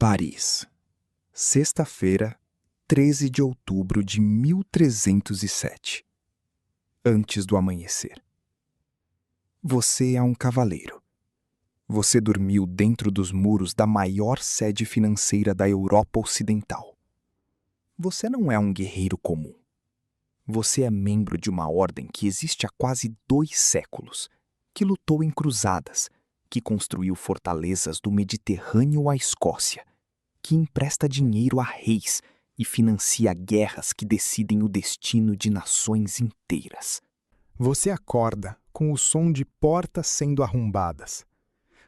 Paris, sexta-feira, 13 de outubro de 1307, antes do amanhecer. Você é um cavaleiro. Você dormiu dentro dos muros da maior sede financeira da Europa Ocidental. Você não é um guerreiro comum. Você é membro de uma ordem que existe há quase 2 séculos, que lutou em cruzadas, que construiu fortalezas do Mediterrâneo à Escócia, que empresta dinheiro a reis e financia guerras que decidem o destino de nações inteiras. Você acorda com o som de portas sendo arrombadas.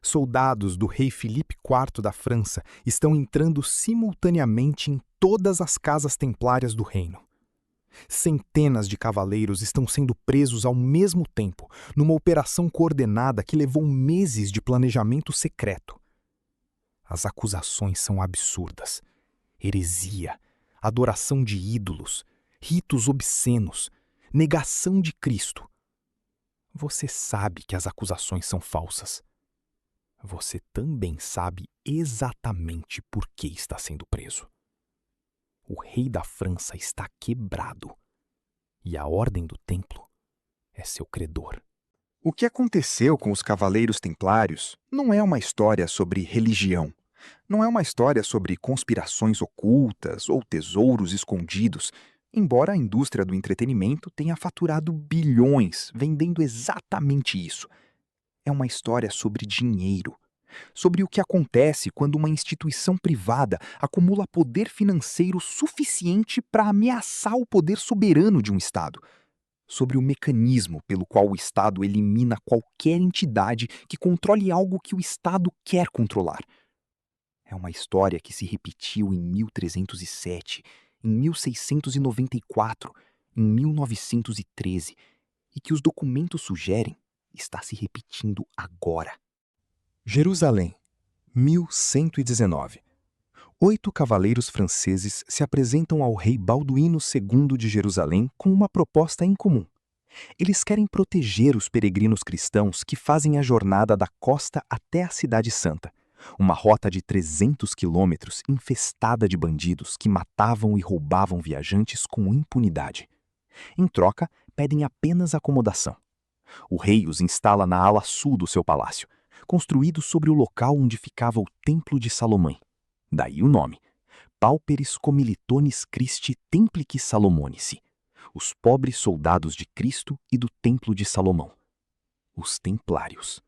Soldados do rei Filipe IV da França estão entrando simultaneamente em todas as casas templárias do reino. Centenas de cavaleiros estão sendo presos ao mesmo tempo, numa operação coordenada que levou meses de planejamento secreto. As acusações são absurdas. Heresia, adoração de ídolos, ritos obscenos, negação de Cristo. Você sabe que as acusações são falsas. Você também sabe exatamente por que está sendo preso. O rei da França está quebrado e a Ordem do Templo é seu credor. O que aconteceu com os Cavaleiros Templários não é uma história sobre religião. Não é uma história sobre conspirações ocultas ou tesouros escondidos, embora a indústria do entretenimento tenha faturado bilhões vendendo exatamente isso. É uma história sobre dinheiro. Sobre o que acontece quando uma instituição privada acumula poder financeiro suficiente para ameaçar o poder soberano de um Estado. Sobre o mecanismo pelo qual o Estado elimina qualquer entidade que controle algo que o Estado quer controlar. É uma história que se repetiu em 1307, em 1694, em 1913 e que os documentos sugerem está se repetindo agora. Jerusalém, 1119. 8 cavaleiros franceses se apresentam ao rei Balduíno II de Jerusalém com uma proposta incomum. Eles querem proteger os peregrinos cristãos que fazem a jornada da costa até a Cidade Santa, uma rota de 300 quilômetros infestada de bandidos que matavam e roubavam viajantes com impunidade. Em troca, pedem apenas acomodação. O rei os instala na ala sul do seu palácio, construído sobre o local onde ficava o Templo de Salomão. Daí o nome, Pauperis Commilitones Christi Templici Salomonici, os pobres soldados de Cristo e do Templo de Salomão, os Templários.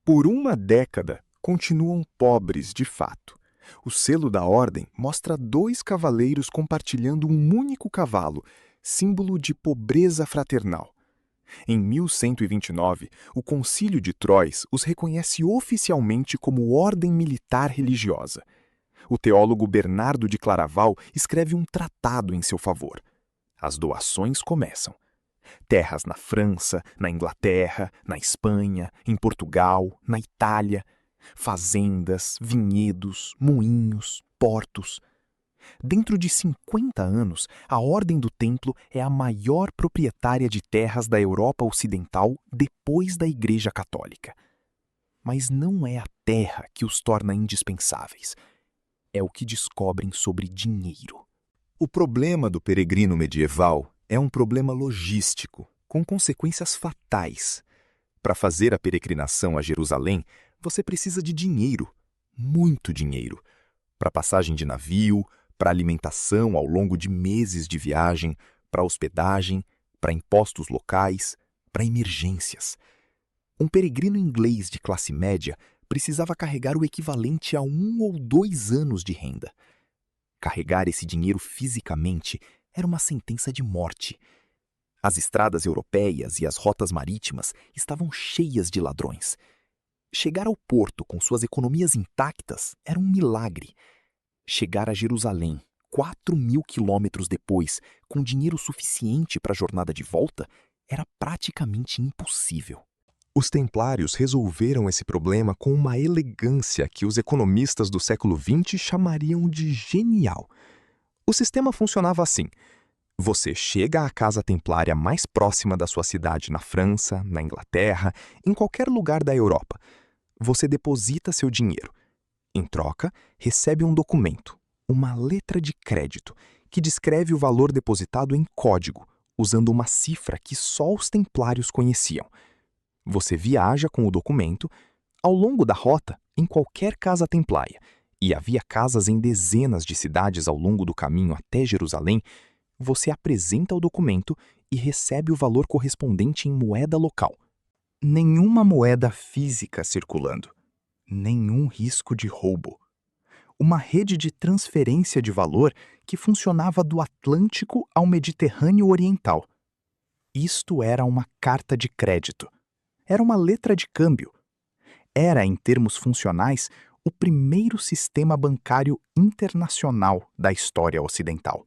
Por uma década, continuam pobres de fato. O selo da ordem mostra 2 cavaleiros compartilhando um único cavalo, símbolo de pobreza fraternal. Em 1129, o Concílio de Troyes os reconhece oficialmente como ordem militar religiosa. O teólogo Bernardo de Claraval escreve um tratado em seu favor. As doações começam. Terras na França, na Inglaterra, na Espanha, em Portugal, na Itália. Fazendas, vinhedos, moinhos, portos. Dentro de 50 anos, a Ordem do Templo é a maior proprietária de terras da Europa Ocidental depois da Igreja Católica. Mas não é a terra que os torna indispensáveis. É o que descobrem sobre dinheiro. O problema do peregrino medieval é um problema logístico, com consequências fatais. Para fazer a peregrinação a Jerusalém, você precisa de dinheiro, muito dinheiro, para passagem de navio, para alimentação ao longo de meses de viagem, para hospedagem, para impostos locais, para emergências. Um peregrino inglês de classe média precisava carregar o equivalente a 1 ou 2 anos de renda. Carregar esse dinheiro fisicamente era uma sentença de morte. As estradas europeias e as rotas marítimas estavam cheias de ladrões. Chegar ao porto com suas economias intactas era um milagre. Chegar a Jerusalém, 4.000 quilômetros depois, com dinheiro suficiente para a jornada de volta, era praticamente impossível. Os templários resolveram esse problema com uma elegância que os economistas do século XX chamariam de genial. O sistema funcionava assim. Você chega à casa templária mais próxima da sua cidade na França, na Inglaterra, em qualquer lugar da Europa. Você deposita seu dinheiro. Em troca, recebe um documento, uma letra de crédito, que descreve o valor depositado em código, usando uma cifra que só os templários conheciam. Você viaja com o documento ao longo da rota em qualquer casa templária, e havia casas em dezenas de cidades ao longo do caminho até Jerusalém. Você apresenta o documento e recebe o valor correspondente em moeda local. Nenhuma moeda física circulando. Nenhum risco de roubo. Uma rede de transferência de valor que funcionava do Atlântico ao Mediterrâneo Oriental. Isto era uma carta de crédito. Era uma letra de câmbio. Era, em termos funcionais, o primeiro sistema bancário internacional da história ocidental.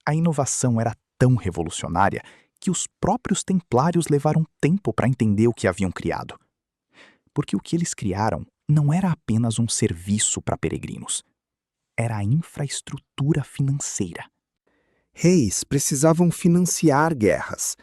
A inovação era tão revolucionária que os próprios templários levaram tempo para entender o que haviam criado. Porque o que eles criaram não era apenas um serviço para peregrinos. Era a infraestrutura financeira. Reis precisavam financiar guerras.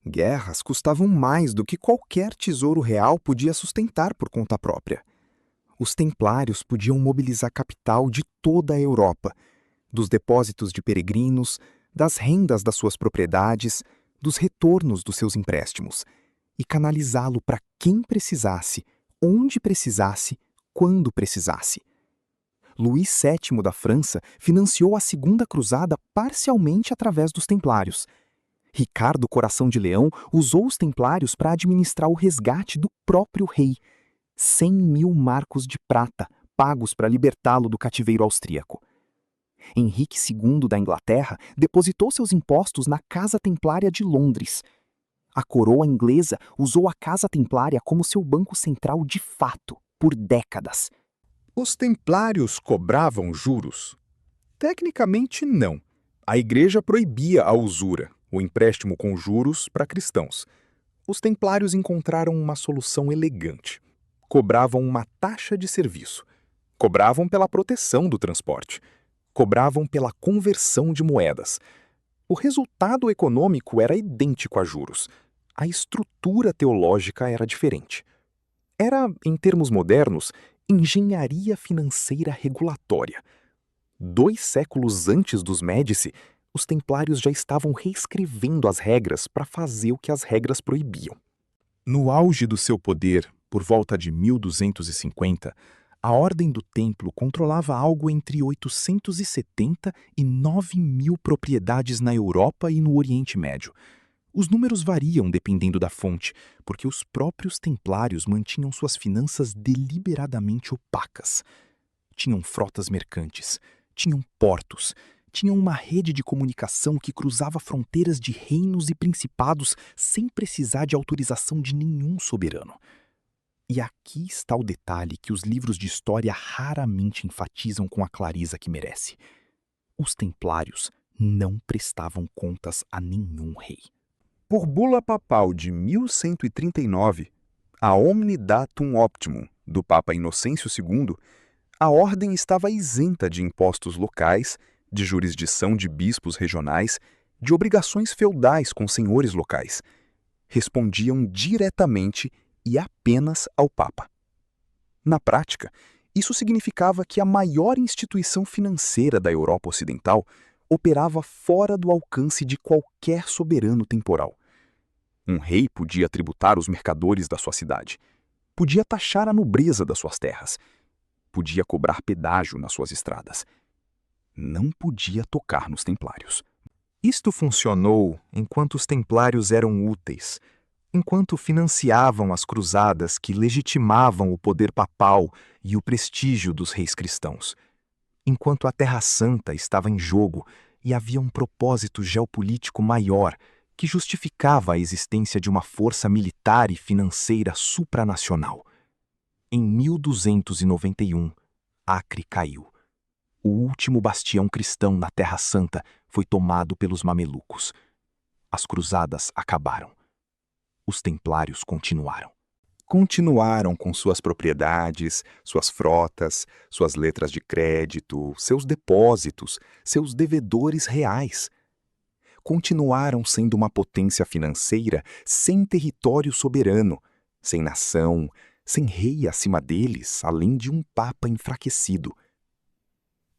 Guerras custavam mais do que qualquer tesouro real podia sustentar por conta própria. Os templários podiam mobilizar capital de toda a Europa, dos depósitos de peregrinos, das rendas das suas propriedades, dos retornos dos seus empréstimos, e canalizá-lo para quem precisasse, onde precisasse, quando precisasse. Luís VII da França financiou a Segunda Cruzada parcialmente através dos templários. Ricardo Coração de Leão usou os templários para administrar o resgate do próprio rei. 100.000 marcos de prata, pagos para libertá-lo do cativeiro austríaco. Henrique II da Inglaterra depositou seus impostos na Casa Templária de Londres. A coroa inglesa usou a Casa Templária como seu banco central de fato, por décadas. Os templários cobravam juros? Tecnicamente, não. A Igreja proibia a usura, o empréstimo com juros para cristãos. Os templários encontraram uma solução elegante. Cobravam uma taxa de serviço. Cobravam pela proteção do transporte. Cobravam pela conversão de moedas. O resultado econômico era idêntico a juros. A estrutura teológica era diferente. Era, em termos modernos, engenharia financeira regulatória. 2 séculos antes dos Médici, os templários já estavam reescrevendo as regras para fazer o que as regras proibiam. No auge do seu poder, por volta de 1250, a Ordem do Templo controlava algo entre 870 e 9.000 propriedades na Europa e no Oriente Médio. Os números variam dependendo da fonte, porque os próprios templários mantinham suas finanças deliberadamente opacas. Tinham frotas mercantes, tinham portos, tinham uma rede de comunicação que cruzava fronteiras de reinos e principados sem precisar de autorização de nenhum soberano. E aqui está o detalhe que os livros de história raramente enfatizam com a clareza que merece. Os templários não prestavam contas a nenhum rei. Por bula papal de 1139, a Omnidatum Optimum, do Papa Inocêncio II, a ordem estava isenta de impostos locais, de jurisdição de bispos regionais, de obrigações feudais com senhores locais. Respondiam diretamente e apenas ao Papa. Na prática, isso significava que a maior instituição financeira da Europa Ocidental operava fora do alcance de qualquer soberano temporal. Um rei podia tributar os mercadores da sua cidade, podia taxar a nobreza das suas terras, podia cobrar pedágio nas suas estradas. Não podia tocar nos templários. Isto funcionou enquanto os templários eram úteis, enquanto financiavam as cruzadas que legitimavam o poder papal e o prestígio dos reis cristãos, enquanto a Terra Santa estava em jogo e havia um propósito geopolítico maior que justificava a existência de uma força militar e financeira supranacional. Em 1291, Acre caiu. O último bastião cristão na Terra Santa foi tomado pelos mamelucos. As cruzadas acabaram. Os templários continuaram. Continuaram com suas propriedades, suas frotas, suas letras de crédito, seus depósitos, seus devedores reais. Continuaram sendo uma potência financeira sem território soberano, sem nação, sem rei acima deles, além de um papa enfraquecido.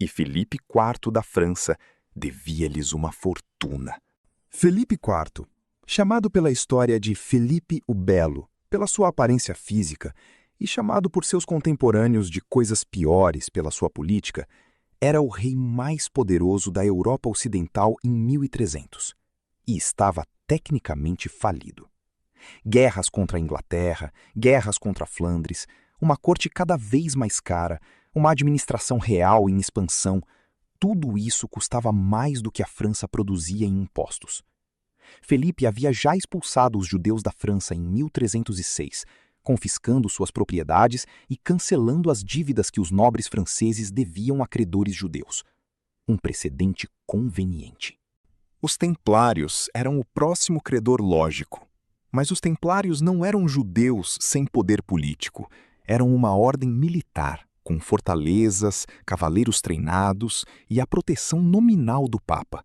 E Felipe IV da França devia-lhes uma fortuna. Felipe IV, chamado pela história de Felipe o Belo, pela sua aparência física, e chamado por seus contemporâneos de coisas piores pela sua política, era o rei mais poderoso da Europa Ocidental em 1300 e estava tecnicamente falido. Guerras contra a Inglaterra, guerras contra Flandres, uma corte cada vez mais cara, uma administração real em expansão, tudo isso custava mais do que a França produzia em impostos. Felipe havia já expulsado os judeus da França em 1306, confiscando suas propriedades e cancelando as dívidas que os nobres franceses deviam a credores judeus. Um precedente conveniente. Os templários eram o próximo credor lógico. Mas os templários não eram judeus sem poder político. Eram uma ordem militar, com fortalezas, cavaleiros treinados e a proteção nominal do Papa.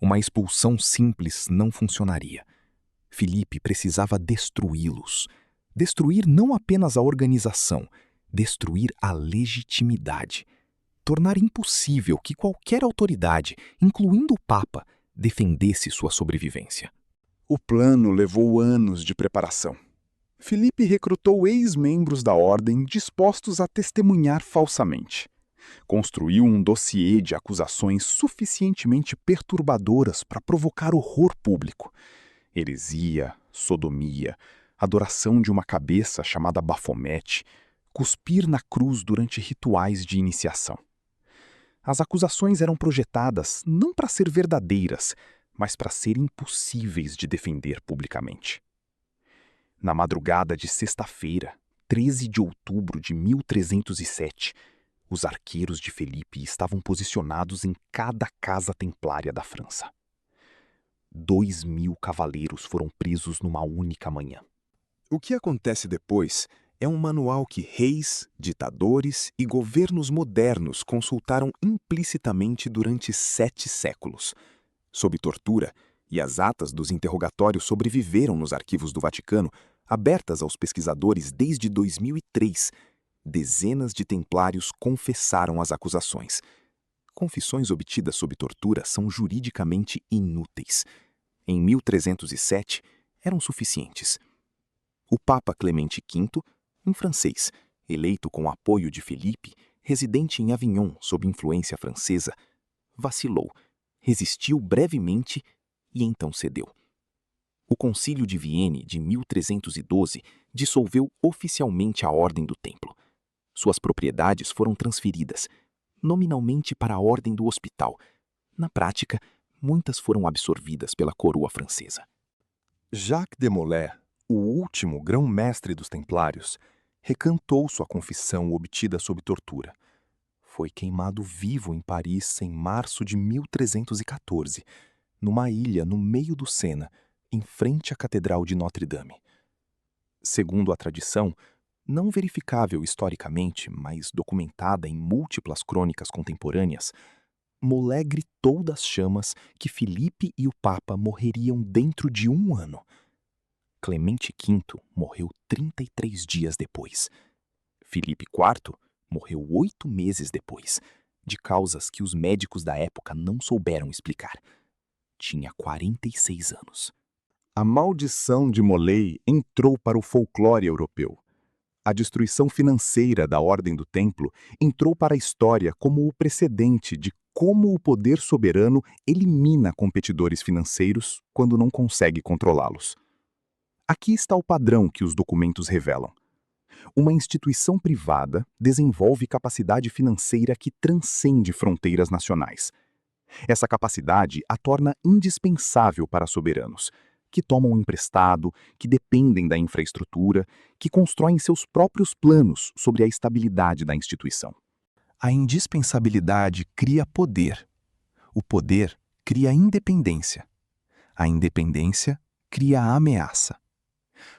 Uma expulsão simples não funcionaria. Filipe precisava destruí-los. Destruir não apenas a organização, destruir a legitimidade. Tornar impossível que qualquer autoridade, incluindo o Papa, defendesse sua sobrevivência. O plano levou anos de preparação. Filipe recrutou ex-membros da ordem dispostos a testemunhar falsamente. Construiu um dossiê de acusações suficientemente perturbadoras para provocar horror público. Heresia, sodomia, adoração de uma cabeça chamada Bafomete, cuspir na cruz durante rituais de iniciação. As acusações eram projetadas não para ser verdadeiras, mas para serem impossíveis de defender publicamente. Na madrugada de sexta-feira, 13 de outubro de 1307, os arqueiros de Felipe estavam posicionados em cada casa templária da França. 2.000 cavaleiros foram presos numa única manhã. O que acontece depois é um manual que reis, ditadores e governos modernos consultaram implicitamente durante 7 séculos. Sob tortura, e as atas dos interrogatórios sobreviveram nos arquivos do Vaticano, abertas aos pesquisadores desde 2003. Dezenas de templários confessaram as acusações. Confissões obtidas sob tortura são juridicamente inúteis. Em 1307, eram suficientes. O Papa Clemente V, um francês, eleito com o apoio de Felipe, residente em Avignon sob influência francesa, vacilou, resistiu brevemente e então cedeu. O Concílio de Vienne de 1312 dissolveu oficialmente a Ordem do Templo. Suas propriedades foram transferidas, nominalmente para a Ordem do Hospital. Na prática, muitas foram absorvidas pela coroa francesa. Jacques de Molay, o último grão-mestre dos Templários, recantou sua confissão obtida sob tortura. Foi queimado vivo em Paris em março de 1314, numa ilha no meio do Sena, em frente à Catedral de Notre-Dame. Segundo a tradição, não verificável historicamente, mas documentada em múltiplas crônicas contemporâneas, Molé gritou das chamas que Filipe e o Papa morreriam dentro de 1 ano. Clemente V morreu 33 dias depois. Filipe IV morreu 8 meses depois, de causas que os médicos da época não souberam explicar. Tinha 46 anos. A maldição de Molay entrou para o folclore europeu. A destruição financeira da Ordem do Templo entrou para a história como o precedente de como o poder soberano elimina competidores financeiros quando não consegue controlá-los. Aqui está o padrão que os documentos revelam. Uma instituição privada desenvolve capacidade financeira que transcende fronteiras nacionais. Essa capacidade a torna indispensável para soberanos, que tomam emprestado, que dependem da infraestrutura, que constroem seus próprios planos sobre a estabilidade da instituição. A indispensabilidade cria poder. O poder cria independência. A independência cria ameaça.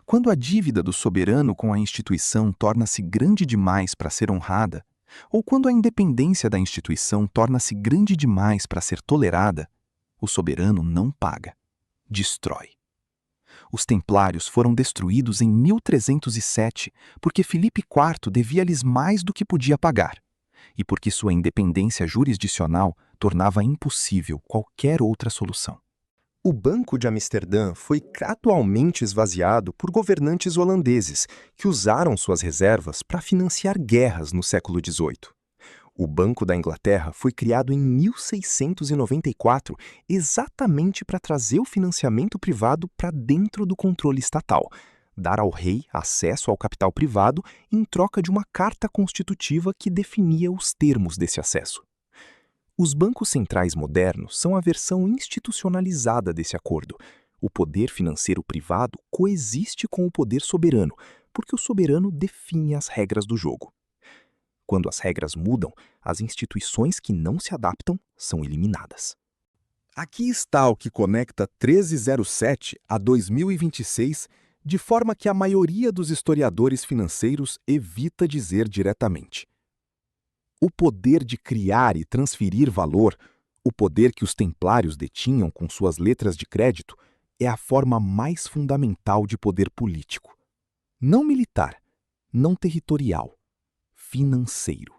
Quando a dívida do soberano com a instituição torna-se grande demais para ser honrada, ou quando a independência da instituição torna-se grande demais para ser tolerada, o soberano não paga, destrói. Os templários foram destruídos em 1307 porque Filipe IV devia-lhes mais do que podia pagar, e porque sua independência jurisdicional tornava impossível qualquer outra solução. O Banco de Amsterdã foi gradualmente esvaziado por governantes holandeses que usaram suas reservas para financiar guerras no século XVIII. O Banco da Inglaterra foi criado em 1694 exatamente para trazer o financiamento privado para dentro do controle estatal, dar ao rei acesso ao capital privado em troca de uma carta constitutiva que definia os termos desse acesso. Os bancos centrais modernos são a versão institucionalizada desse acordo. O poder financeiro privado coexiste com o poder soberano, porque o soberano define as regras do jogo. Quando as regras mudam, as instituições que não se adaptam são eliminadas. Aqui está o que conecta 1307 a 2026, de forma que a maioria dos historiadores financeiros evita dizer diretamente. O poder de criar e transferir valor, o poder que os templários detinham com suas letras de crédito, é a forma mais fundamental de poder político. Não militar, não territorial, financeiro.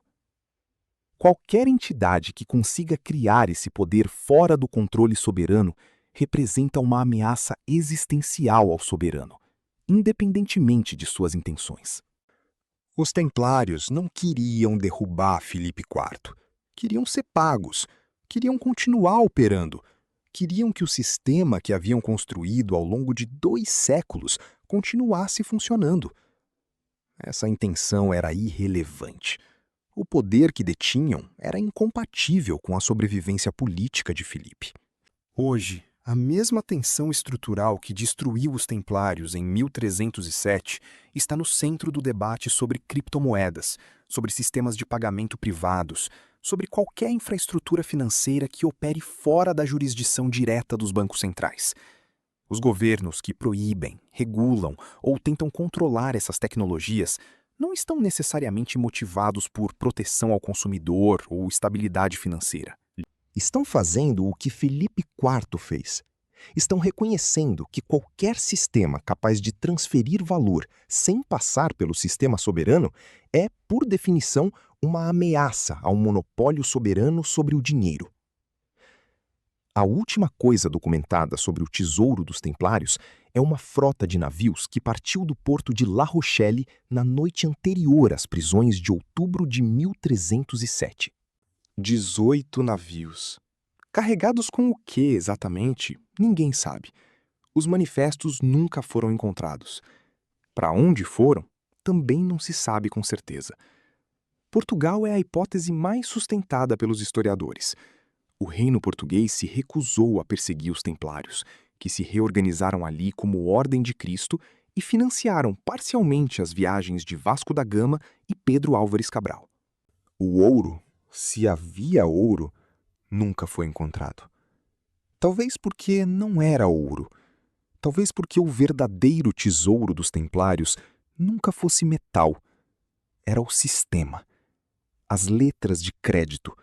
Qualquer entidade que consiga criar esse poder fora do controle soberano representa uma ameaça existencial ao soberano, independentemente de suas intenções. Os templários não queriam derrubar Filipe IV. Queriam ser pagos. Queriam continuar operando. Queriam que o sistema que haviam construído ao longo de 2 séculos continuasse funcionando. Essa intenção era irrelevante. O poder que detinham era incompatível com a sobrevivência política de Filipe. Hoje, a mesma tensão estrutural que destruiu os templários em 1307 está no centro do debate sobre criptomoedas, sobre sistemas de pagamento privados, sobre qualquer infraestrutura financeira que opere fora da jurisdição direta dos bancos centrais. Os governos que proíbem, regulam ou tentam controlar essas tecnologias não estão necessariamente motivados por proteção ao consumidor ou estabilidade financeira. Estão fazendo o que Filipe IV fez. Estão reconhecendo que qualquer sistema capaz de transferir valor sem passar pelo sistema soberano é, por definição, uma ameaça ao monopólio soberano sobre o dinheiro. A última coisa documentada sobre o tesouro dos templários é uma frota de navios que partiu do porto de La Rochelle na noite anterior às prisões de outubro de 1307. 18 navios. Carregados com o que exatamente, ninguém sabe. Os manifestos nunca foram encontrados. Para onde foram, também não se sabe com certeza. Portugal é a hipótese mais sustentada pelos historiadores. O reino português se recusou a perseguir os templários, que se reorganizaram ali como Ordem de Cristo e financiaram parcialmente as viagens de Vasco da Gama e Pedro Álvares Cabral. O ouro, se havia ouro, nunca foi encontrado. Talvez porque não era ouro. Talvez porque o verdadeiro tesouro dos templários nunca fosse metal. Era o sistema. As letras de crédito.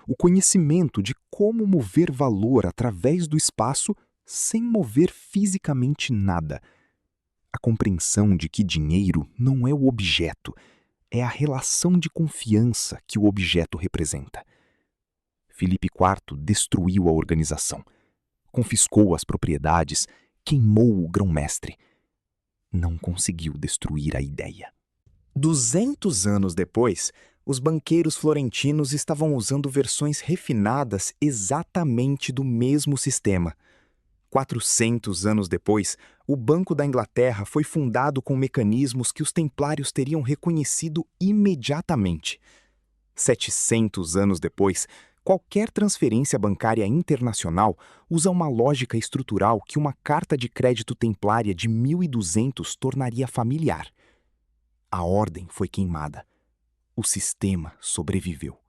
O conhecimento de como mover valor através do espaço sem mover fisicamente nada. A compreensão de que dinheiro não é o objeto, é a relação de confiança que o objeto representa. Filipe IV destruiu a organização, confiscou as propriedades, queimou o grão-mestre. Não conseguiu destruir a ideia. 200 anos depois, os banqueiros florentinos estavam usando versões refinadas exatamente do mesmo sistema. 400 anos depois, o Banco da Inglaterra foi fundado com mecanismos que os templários teriam reconhecido imediatamente. 700 anos depois, qualquer transferência bancária internacional usa uma lógica estrutural que uma carta de crédito templária de 1200 tornaria familiar. A ordem foi queimada. O sistema sobreviveu.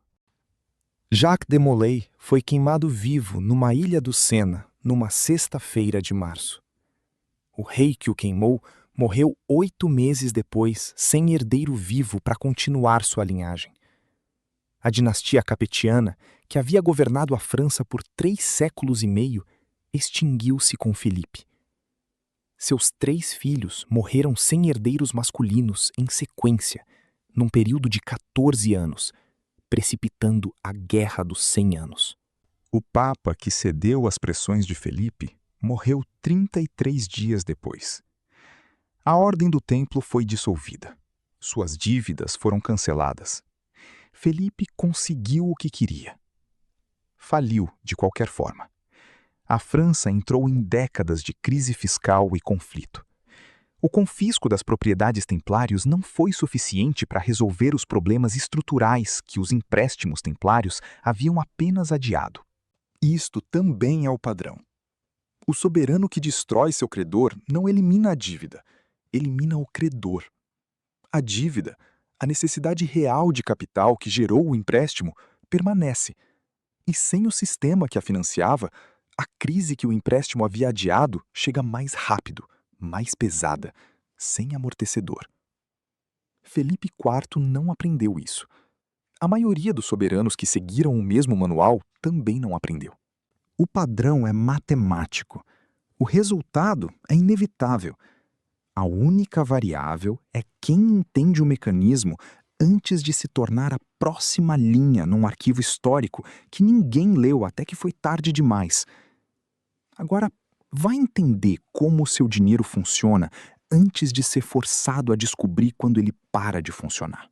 Jacques de Molay foi queimado vivo numa ilha do Sena, numa sexta-feira de março. O rei que o queimou morreu 8 meses depois, sem herdeiro vivo para continuar sua linhagem. A dinastia capetiana, que havia governado a França por 3 séculos e meio, extinguiu-se com Filipe. Seus 3 filhos morreram sem herdeiros masculinos em sequência, num período de 14 anos, precipitando a Guerra dos 100 Anos. O Papa, que cedeu às pressões de Felipe, morreu 33 dias depois. A Ordem do Templo foi dissolvida. Suas dívidas foram canceladas. Felipe conseguiu o que queria. Faliu, de qualquer forma. A França entrou em décadas de crise fiscal e conflito. O confisco das propriedades templários não foi suficiente para resolver os problemas estruturais que os empréstimos templários haviam apenas adiado. Isto também é o padrão. O soberano que destrói seu credor não elimina a dívida, elimina o credor. A dívida, a necessidade real de capital que gerou o empréstimo, permanece. E sem o sistema que a financiava, a crise que o empréstimo havia adiado chega mais rápido, mais pesada, sem amortecedor. Felipe IV não aprendeu isso. A maioria dos soberanos que seguiram o mesmo manual também não aprendeu. O padrão é matemático. O resultado é inevitável. A única variável é quem entende o mecanismo antes de se tornar a próxima linha num arquivo histórico que ninguém leu até que foi tarde demais. Agora, vai entender como o seu dinheiro funciona antes de ser forçado a descobrir quando ele para de funcionar.